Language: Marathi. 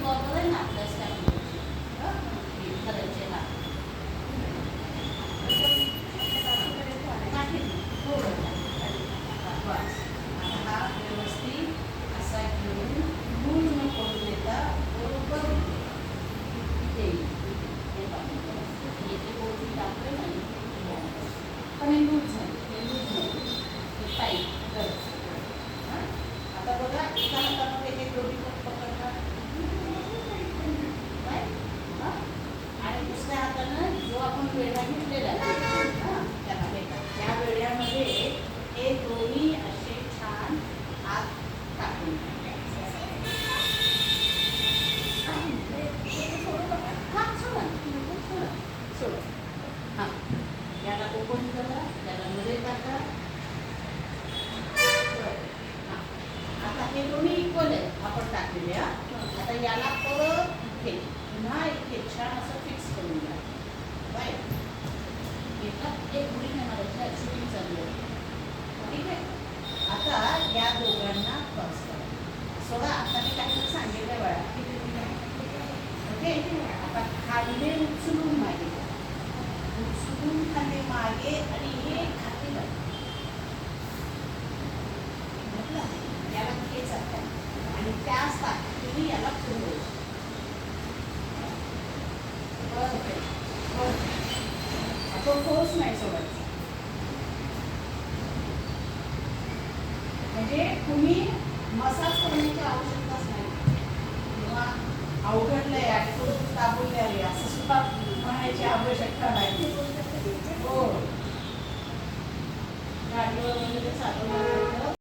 बरोबर आहे ना आपल्या स्टॅमिनाची करायचे ना बस हा व्यवस्थित असा घेऊन पूर्ण करून देता बरोबर इथे हे बोलून टाकलं नाही पण हे लूज झालं हे लूज नाही हे टाईट करत आता बघा एका हातामध्ये हे दोन्ही पण पकडणार आणि दुसऱ्या हातानं जो आपण वेढा घेतलेला आहे त्या वेढ्यामध्ये हे दोन्ही असे छान हात टाकून सोड हां याला ओपन करा याला मध्ये टाका आता हे दोन्ही इक्वल आहे आपण टाकलेले आता याला परत इथे पुन्हा इथे छान असं फिक्स करून घ्या राईट एक उडी नाही मला शूटिंग चालू आहे ठीक आहे आता या दोघांना क्रॉस करा सोडा आता मी काही सांगितलं बाळा ओके आता खांदे उचलून मागे उचलून खांदे मागे आणि हे खाते याला खेच आणि त्याच ताकदीने याला फिरवू आपण फोर्स नाही सोडायचा म्हणजे तुम्ही मसाज करण्याची आवश्यकताच नाही किंवा अवघडलंय आणि तो दाबून द्यावे असं सुद्धा म्हणायची आवश्यकता नाही हो गाडीवर वगैरे चालवलं